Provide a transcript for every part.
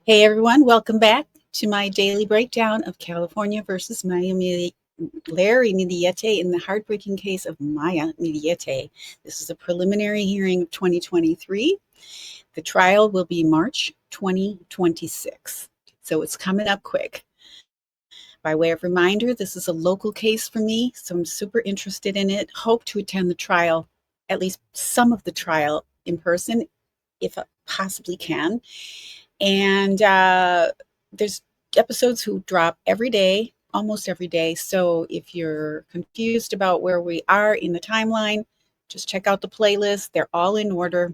Hey everyone, welcome back to my daily breakdown of California versus Larry Millete in the heartbreaking case of Maya Millete. This is a preliminary hearing of 2023. The trial will be March 2026, so it's coming up quick. By way of reminder, this is a local case for me, so I'm super interested in it. Hope to attend the trial, at least some of the trial in person, if I possibly can. And there's episodes who drop every day, almost every day. So if you're confused about where we are in the timeline, just check out the playlist. They're all in order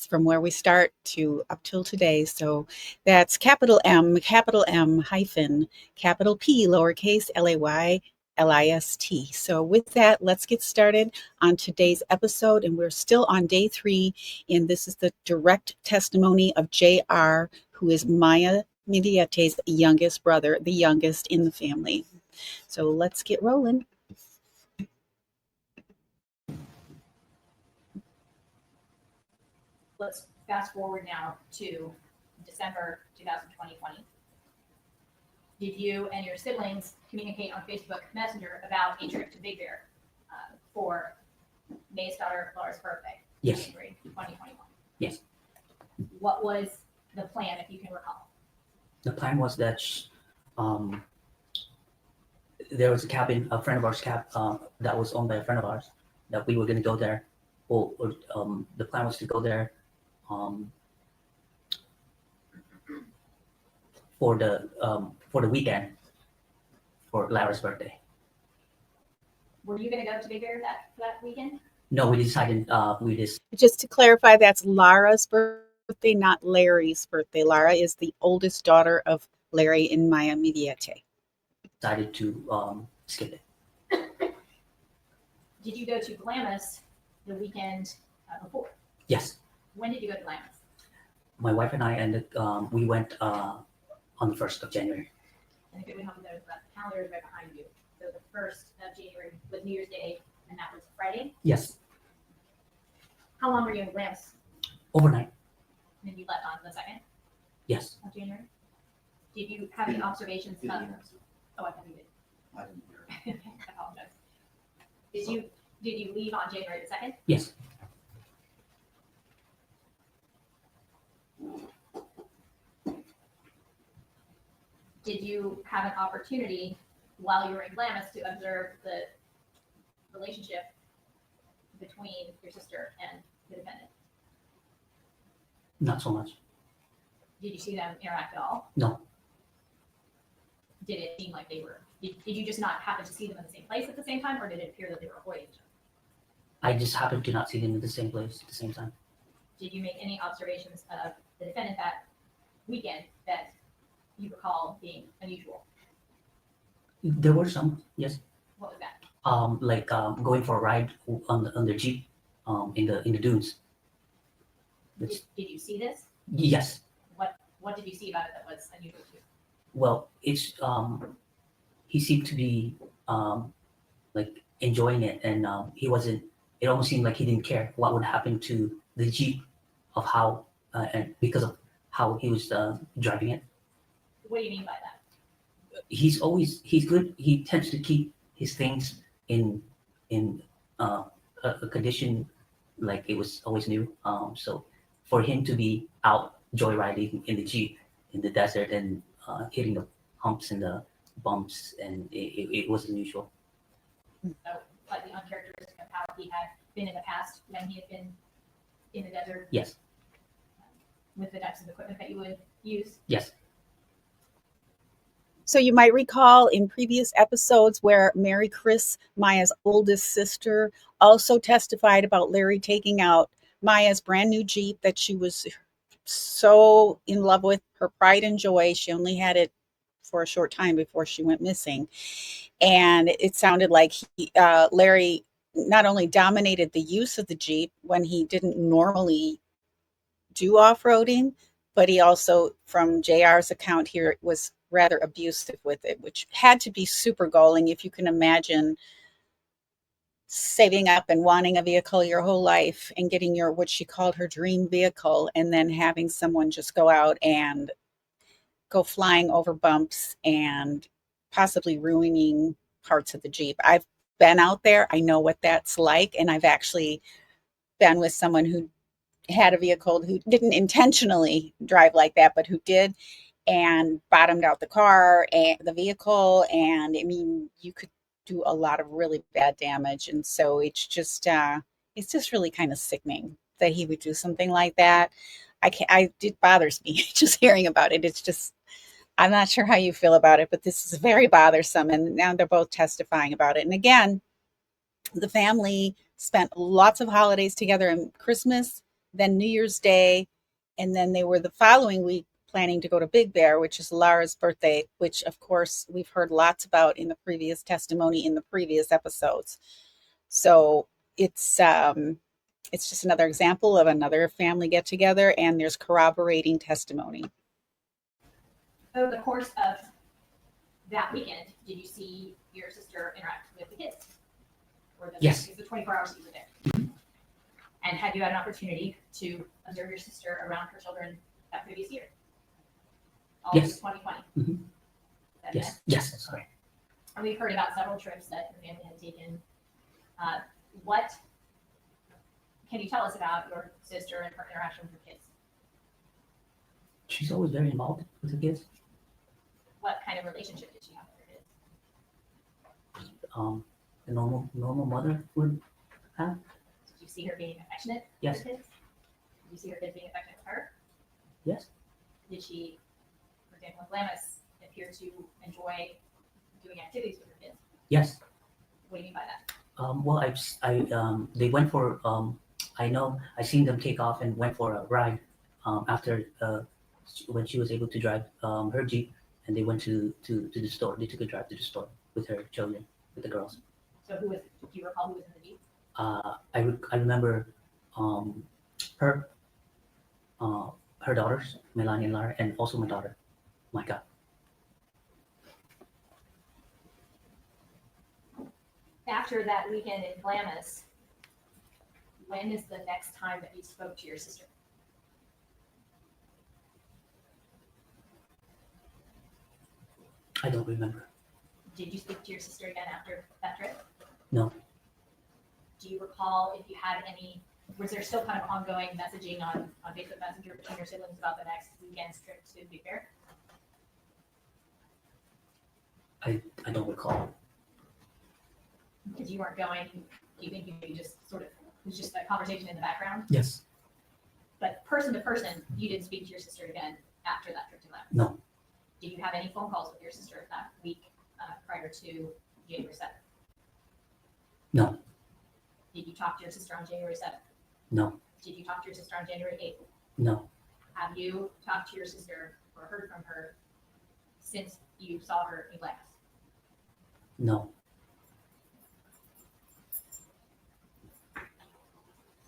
from where we start to up till today. So that's capital M hyphen, capital P, lowercase LAY, LIST. So with that, let's get started on today's episode. And we're still on day 3. And this is the direct testimony of JR, who is Maya Milliete's youngest brother, the youngest in the family. So let's get rolling. Let's fast forward now to December 2020. Did you and your siblings communicate on Facebook Messenger about a trip to Big Bear for May's daughter Laura's birthday? Yes. January 2021. Yes. What was the plan, if you can recall? The plan was that there was a cabin, a friend of ours that was owned by a friend of ours, that we were going to go there. The plan was to go there for the weekend for Laura's birthday. Were you going to go to Big Bear for that weekend? No, we decided Just to clarify, that's Lara's birthday, not Larry's birthday. Lara is the oldest daughter of Larry and Maya Millete. decided to skip it. Did you go to Glamis the weekend before? Yes. When did you go to Glamis? My wife and I we went on the 1st of January. And if it would help you notice that the calendar is right behind you. So the 1st of January was New Year's Day, and that was Friday. Yes. How long were you in Glamis? Overnight. And then you left on the 2nd Yes. of January? Did you have any observations of... Oh, I thought you did. I didn't hear it. I apologize. Did you leave on January the 2nd? Yes. Did you have an opportunity while you were in Glamis to observe the relationship between your sister and the defendant? Not so much. Did you see them interact at all? No. Did it seem like they were, did you just not happen to see them in the same place at the same time, or did it appear that they were avoiding each other? I just happened to not see them in the same place at the same time. Did you make any observations of the defendant that weekend that you recall being unusual? There were some, yes. What was that? Going for a ride on the Jeep in the dunes. Did you see this? Yes. What did you see about it that was unusual to you? Well, it's he seemed to be enjoying it, and he wasn't. It almost seemed like he didn't care what would happen to the Jeep, of how and because of how he was driving it. What do you mean by that? He's good. He tends to keep his things in a condition like it was always new. So for him to be out joyriding in the Jeep in the desert and hitting the humps and the bumps, and it was unusual. So slightly uncharacteristic of how he had been in the past when he had been in the desert? Yes. With the types of equipment that you would use? Yes. So you might recall in previous episodes where Mary Chris, Maya's oldest sister, also testified about Larry taking out Maya's brand new Jeep that she was so in love with, her pride and joy. She only had it for a short time before she went missing. And it sounded like Larry not only dominated the use of the Jeep when he didn't normally do off-roading, but he also, from JR's account here, was rather abusive with it, which had to be super galling if you can imagine saving up and wanting a vehicle your whole life and getting your what she called her dream vehicle, and then having someone just go out and go flying over bumps and possibly ruining parts of the Jeep. I've been out there. I know what that's like. And I've actually been with someone who had a vehicle who didn't intentionally drive like that, but who did, and bottomed out the car and the vehicle. And I mean, you could do a lot of really bad damage. And so it's just really kind of sickening that he would do something like that. It bothers me just hearing about it. It's just, I'm not sure how you feel about it, but this is very bothersome. And now they're both testifying about it. And again, the family spent lots of holidays together and Christmas, then New Year's Day, and then they were the following week planning to go to Big Bear, which is Lara's birthday, which of course we've heard lots about in the previous testimony in the previous episodes. So it's just another example of another family get together, and there's corroborating testimony. Over the course of that weekend, did you see your sister interact with the kids? Or Yes. The 24 hours that you were there? And had you had an opportunity to observe your sister around her children that previous year? All Yes. of 2020? Mhm. That Yes, it? yes, sorry. And we've heard about several trips that the family had taken. What can you tell us about your sister and her interaction with her kids? She's always very involved with the kids. What kind of relationship did she have with her kids? The normal mother would have. Did you see her being affectionate Yes. with her kids? Did you see her kids being affectionate with her? Yes. Did she, for example, with Lamis, appear to enjoy doing activities with her kids? Yes. What do you mean by that? Well, they went for, I seen them take off and went for a ride after when she was able to drive her Jeep, and they went to the store. They took a drive to the store with her children, with the girls. So do you recall who was in the Jeep? I remember her, her daughters, Melanie and Lara, and also my daughter, Micah. After that weekend in Glamis, when is the next time that you spoke to your sister? I don't remember. Did you speak to your sister again after that trip? No. Do you recall if you had any, was there still kind of ongoing messaging on Facebook Messenger between your siblings about the next weekend's trip to Big Bear? I don't recall. Because you weren't going, do you think you maybe just sort of, it was just a conversation in the background? Yes. But person to person, you didn't speak to your sister again after that trip to Glamis? No. Did you have any phone calls with your sister that week prior to January 7th? No. Did you talk to your sister on January 7th? No. Did you talk to your sister on January 8th? No. Have you talked to your sister or heard from her since you saw her in Glamis? No.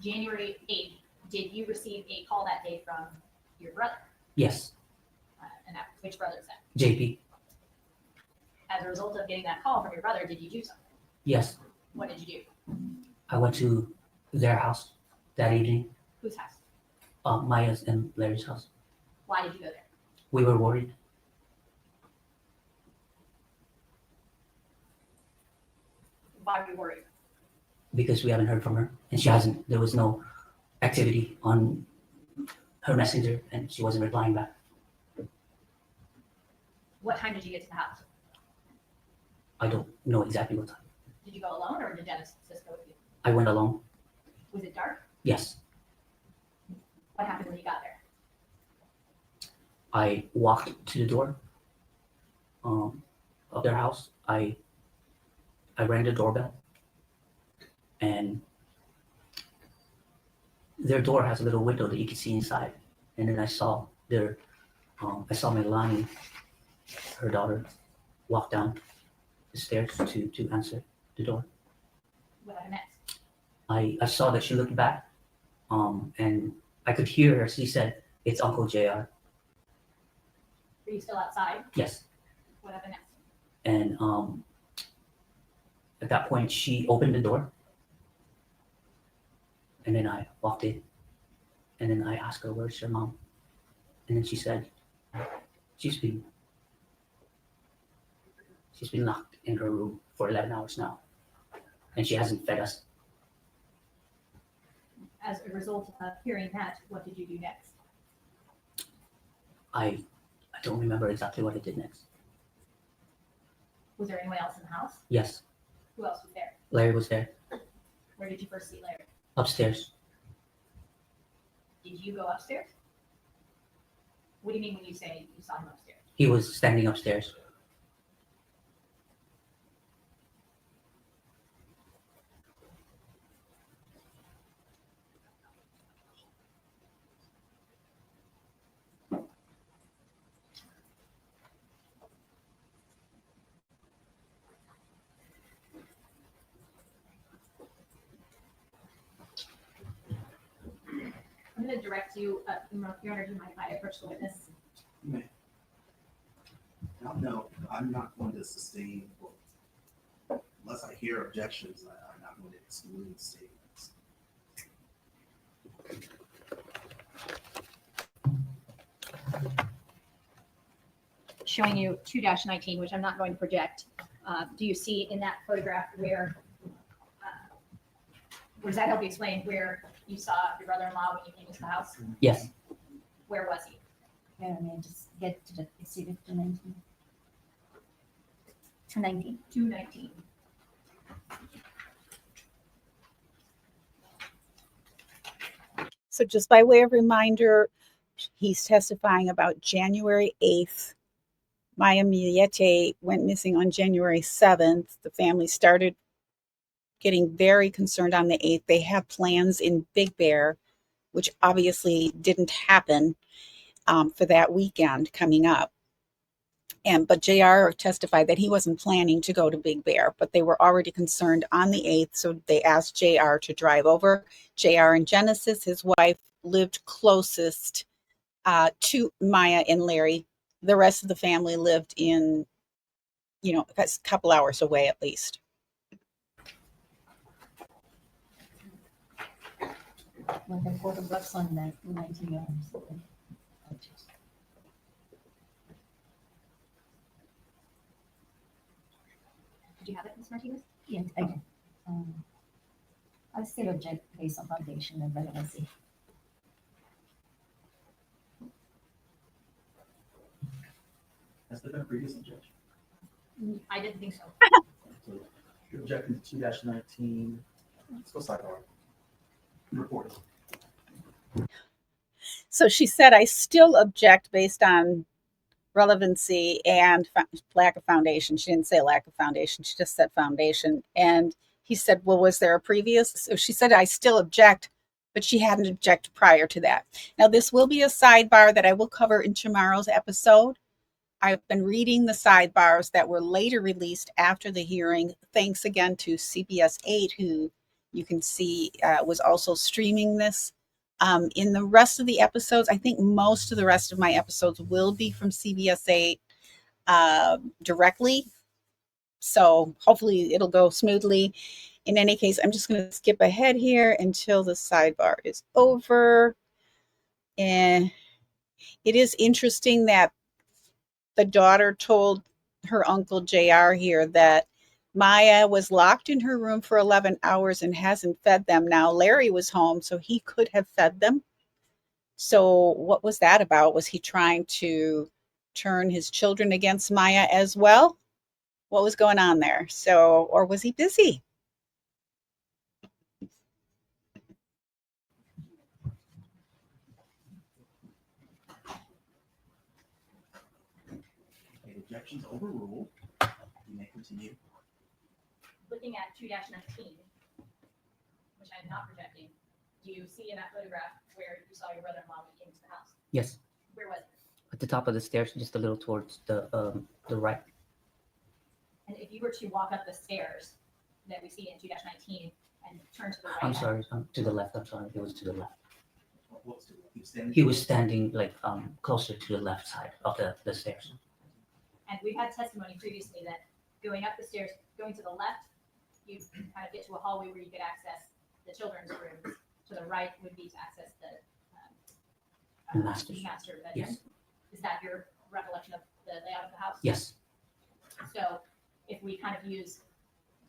January 8th, did you receive a call that day from your brother? Yes. And that, which brother is that? JP. As a result of getting that call from your brother, did you do something? Yes. What did you do? I went to their house that evening, Whose house? Maya's and Larry's house. Why did you go there? We were worried. Why were you worried? Because we haven't heard from her, and she hasn't. There was no activity on her messenger, and she wasn't replying back. What time did you get to the house? I don't know exactly what time. Did you go alone or did Dennis go with you? I went alone. Was it dark? Yes. What happened when you got there? I walked to the door of their house. I rang the doorbell, and their door has a little window that you can see inside. And then I saw Melanie, her daughter, walk down the stairs to answer the door. What happened next? I saw that she looked back, and I could hear her. She said, "It's Uncle JR." Were you still outside? Yes. What happened next? And at that point, she opened the door And then I walked in, and then I asked her, "Where's your mom?" And then she said, "She's been locked in her room for 11 hours now, and she hasn't fed us." As a result of hearing that, what did you do next? I don't remember exactly what I did next. Was there anyone else in the house? Yes, Who else was there? Larry was there, Where did you first see Larry? upstairs. Did you go upstairs? What do you mean when you say you saw him upstairs? He was standing upstairs. I'm going to direct you, Your Honor, do you mind if I approach the witness? You may. No, I'm not going to sustain, unless I hear objections, I'm not going to exclude statements. Showing you 2-19, which I'm not going to project. Do you see in that photograph where does that help you explain where you saw your brother-in-law when you came into the house? Yes, Where was he? Here, may I just get to the exhibit 219? 219. 219. So just by way of reminder, he's testifying about January 8th. Maya Millete went missing on January 7th. The family started getting very concerned on the 8th. They had plans in Big Bear, which obviously didn't happen for that weekend coming up. But JR testified that he wasn't planning to go to Big Bear, but they were already concerned on the 8th, so they asked JR to drive over. JR and Genesis, his wife, lived closest to Maya and Larry. The rest of the family lived in, a couple hours away at least. Like the photographs on that 219 hours. Did you have it, Ms. Martinez? Yes, I did. I still object based on foundation and relevancy. Has there been a previous objection? I didn't think so. So you're objecting to 2-19. Let's go sidebar. Report. So she said, I still object based on relevancy and lack of foundation. She didn't say lack of foundation. She just said foundation. And he said, well, was there a previous? So she said, I still object, but she hadn't objected prior to that. Now, this will be a sidebar that I will cover in tomorrow's episode. I've been reading the sidebars that were later released after the hearing. Thanks again to CBS 8, who you can see was also streaming this. In the rest of the episodes, I think most of the rest of my episodes will be from CBS 8 directly. So hopefully it'll go smoothly. In any case, I'm just going to skip ahead here until the sidebar is over. And it is interesting that the daughter told her uncle JR here that Maya was locked in her room for 11 hours and hasn't fed them. Now, Larry was home, so he could have fed them. So what was that about? Was he trying to turn his children against Maya as well? What was going on there? So, or was he busy? Okay, objections overruled. You may continue. Looking at 2-19, which I'm not projecting, do you see in that photograph where you saw your brother-in-law when you came into the house? yes, Where was it? at the top of the stairs, just a little towards the right. And if you were to walk up the stairs that we see in 2-19 and turn to the right. I'm sorry, to the left. I'm sorry, it was to the left. What was it? He was standing like closer to the left side of the stairs. And we've had testimony previously that going up the stairs, going to the left, you kind of get to a hallway where you could access the children's rooms. To to the right would be to access the Master. master bedroom. Yes. Is that your recollection of the layout of the house? Yes. So if we kind of use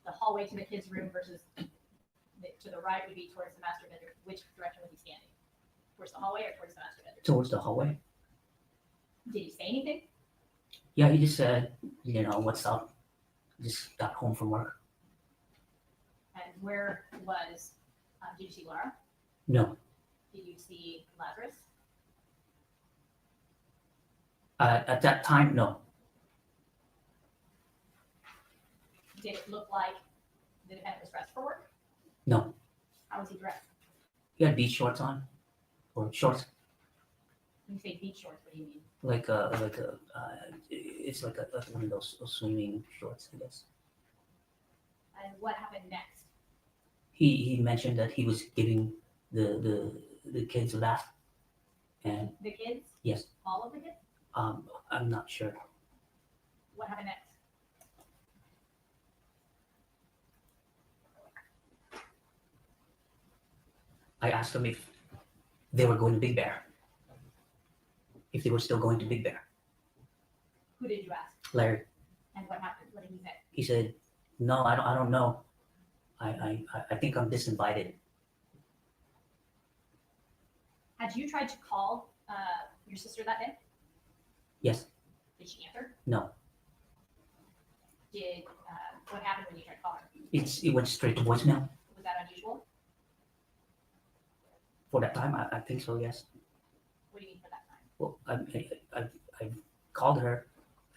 the hallway to the kids' room versus to the right would be towards the master bedroom, which direction was he standing? Towards the hallway or towards the master bedroom? Towards the hallway. Did he say anything? Yeah, he just said, what's up? Just got home from work. And where was, did you see Laura? No. Did you see Lazarus? At that time, no. Did it look like the defendant was dressed for work? No. How was he dressed? He had beach shorts on, or shorts, When you say beach shorts, what do you mean? it's like one of those swimming shorts, I guess. And what happened next? He mentioned that he was giving the kids a bath, and The kids? yes, All of the kids? I'm not sure. What happened next? I asked him if they were going to Big Bear, if they were still going to Big Bear. Who did you ask? Larry, And what happened? What did he say? he said, no, I don't know. I think I'm disinvited. Had you tried to call your sister that day? Yes, Did she answer? no. Did what happened when you tried to call her? It went straight to voicemail. Was that unusual? For that time, I think so, yes. What do you mean for that time? Well, I've called her,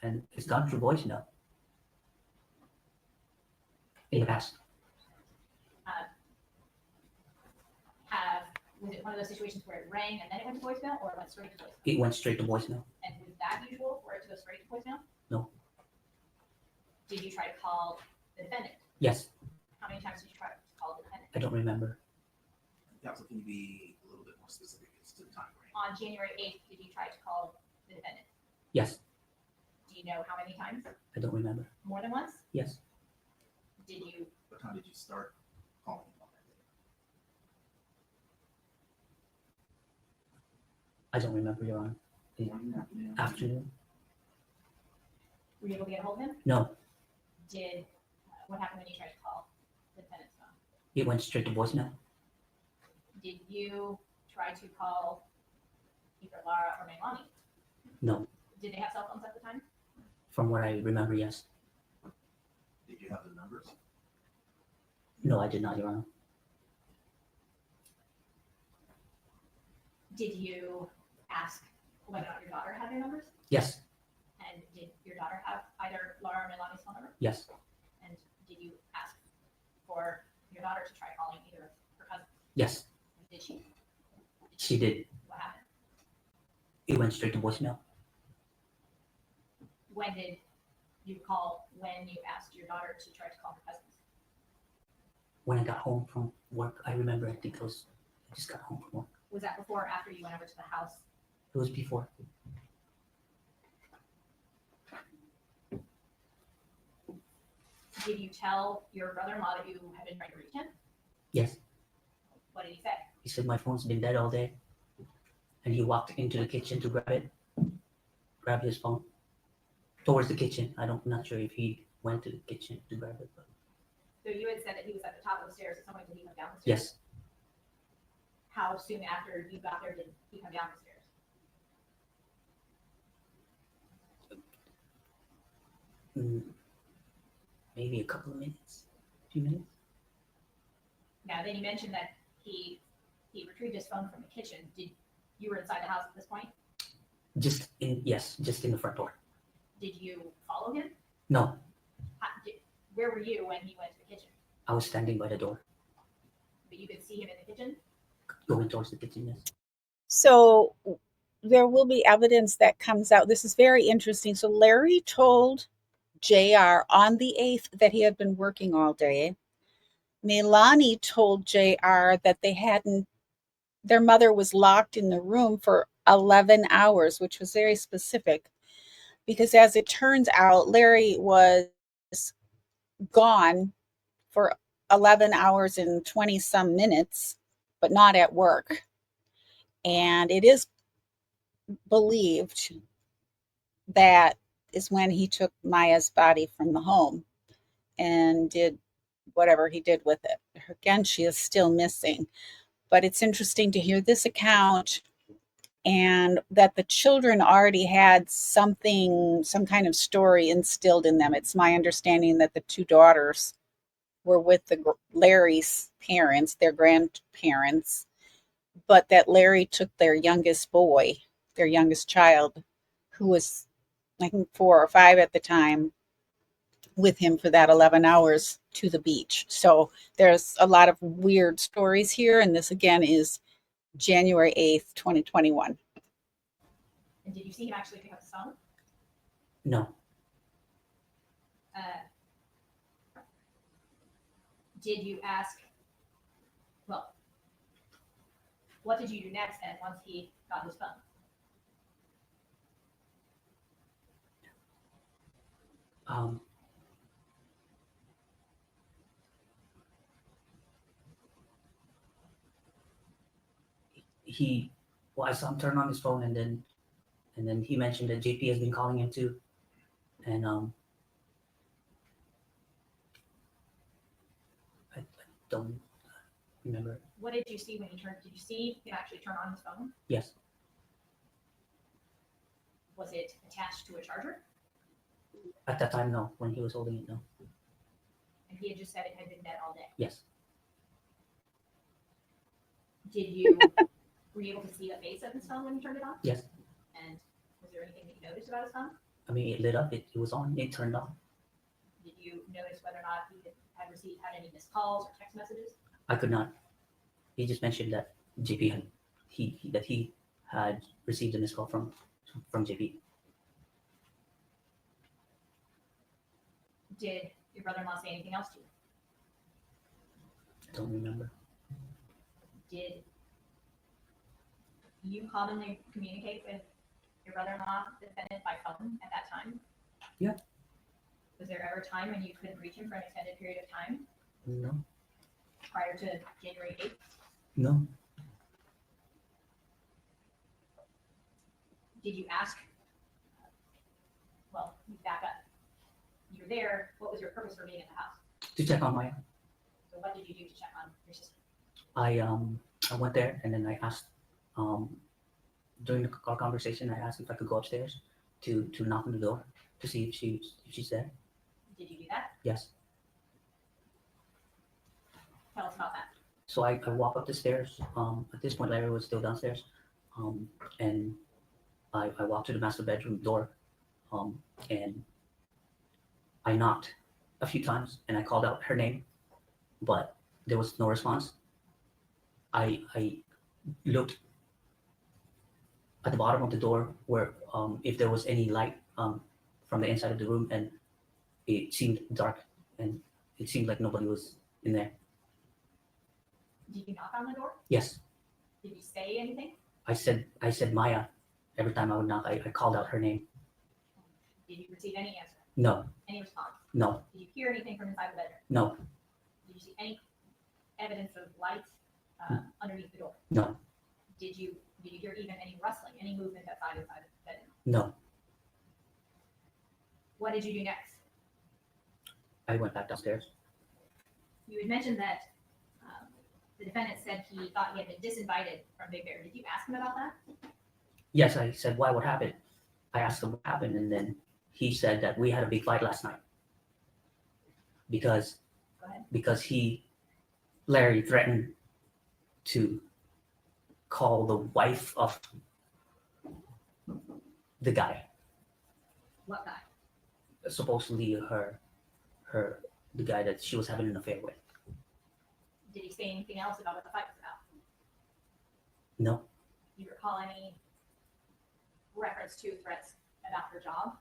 and it's gone through voicemail in the past. Was it one of those situations where it rang and then it went to voicemail, or it went straight to voicemail? It went straight to voicemail. And was that usual for it to go straight to voicemail? No. Did you try to call the defendant? Yes, How many times did you try to call the defendant? I don't remember. Counsel, can you be a little bit more specific as to the time frame? On January 8th, did you try to call the defendant? Yes, Do you know how many times? I don't remember. More than once? Yes, Did you, What time did you start calling him on that day? I don't remember, Your Honor. Morning, afternoon? Afternoon? were you able to get a hold of him? No, Did, what happened when you tried to call the defendant's phone? it went straight to voicemail. Did you try to call either Lara or Meilani? No, Did they have cell phones at the time? from what I remember, yes. Did you have the numbers? No, I did not, Your Honor. Did you ask whether or not your daughter had their numbers? Yes, And did your daughter have either Laura or Meilani's phone number? yes, And did you ask for your daughter to try calling either of her cousins? yes, Did she? she did. What happened? It went straight to voicemail. When did you call, when you asked your daughter to try to call her cousins? When I got home from work, I remember, I think I just got home from work. Was that before or after you went over to the house? It was before. Did you tell your brother-in-law that you had been trying to reach him? Yes, What did he say? he said my phone's been dead all day. And he walked into the kitchen to grab his phone towards the kitchen. I'm not sure if he went to the kitchen to grab it, but So you had said that he was at the top of the stairs. At some point, did he come down the stairs? yes, How soon after you got there did he come down the stairs? maybe a couple of minutes, a few minutes. Now, then you mentioned that he retrieved his phone from the kitchen. You were inside the house at this point? Just in the front door. Did you follow him? No, Where were you when he went to the kitchen? I was standing by the door, But you could see him in the kitchen? going towards the kitchen, yes. So there will be evidence that comes out. This is very interesting. So Larry told JR on the 8th that he had been working all day. Meilani told JR that their mother was locked in the room for 11 hours, which was very specific because as it turns out, Larry was gone for 11 hours and 20 some minutes. but not at work. And it is believed that is when he took Maya's body from the home and did whatever he did with it. Again, she is still missing. But it's interesting to hear this account, and that the children already had something, some kind of story instilled in them. It's my understanding that the two daughters were with Larry's parents, their grandparents, but that Larry took their youngest boy, their youngest child, who was, I think, 4 or 5 at the time, with him for that 11 hours to the beach. So there's a lot of weird stories here. And this again is January 8th, 2021. And did you see him actually pick up the phone? No. Did you ask, well, what did you do next then once he got his phone? I saw him turn on his phone, and then he mentioned that JP has been calling him too, and I don't remember. What did you see when he turned? Did you see him actually turn on his phone? Yes. Was it attached to a charger? At that time, no. When he was holding it, no. And he had just said it had been dead all day. Yes. Did you, were you able to see the face of his phone when you turned it on? Yes. And was there anything that you noticed about his phone? I mean, it lit up. It was on. It turned on. Did you notice whether or not he had any missed calls or text messages? I could not. He just mentioned that JP had he had received a missed call from JP. Did your brother-in-law say anything else to you? I don't remember. Did you commonly communicate with your brother-in-law, the defendant, by phone at that time? Yeah. Was there ever a time when you couldn't reach him for an extended period of time No. prior to January 8th? No. Did you ask? Well, you back up. You were there. What was your purpose for being at the house? To check on Maya. So what did you do to check on your sister? I went there, and then I asked during our conversation, I asked if I could go upstairs to knock on the door to see if she's there. Did you do that? Yes. Tell us about that. So I walk up the stairs. At this point, Larry was still downstairs, and I walked to the master bedroom door, and I knocked a few times, and I called out her name, but there was no response. I looked at the bottom of the door where if there was any light from the inside of the room, and it seemed dark, and it seemed like nobody was in there. Did you knock on the door? Yes. Did you say anything? I said Maya. Every time I would knock, I called out her name. Did you receive any answer? No. Any response? No. Did you hear anything from inside the bedroom? No. Did you see any evidence of light underneath the door? No. Did you hear even any rustling, any movement outside inside the bedroom? No. What did you do next? I went back downstairs. You had mentioned that the defendant said he thought he had been disinvited from Big Bear. Did you ask him about that? Yes, I said, why? What happened? I asked him what happened, and then he said that we had a big fight last night because Larry threatened to call the wife of the guy. What guy? Supposedly the guy that she was having an affair with. Did he say anything else about what the fight was about? No. Do you recall any reference to threats about her job?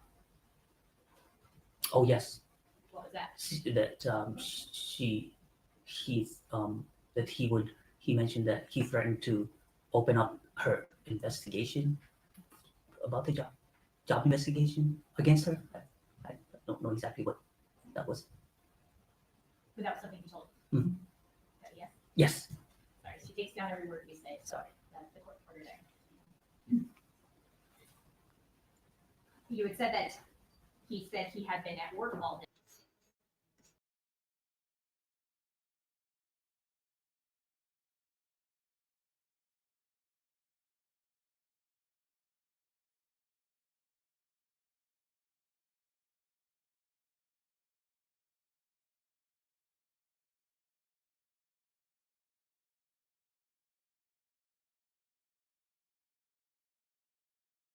Oh yes. What was that? He mentioned that he threatened to open up her investigation about the job investigation against her. I don't know exactly what that was. But that was something you told Mhm. him? Yes. Yes. Sorry, she takes down every word we say, so that's the court order there. You had said that he said he had been at work all day.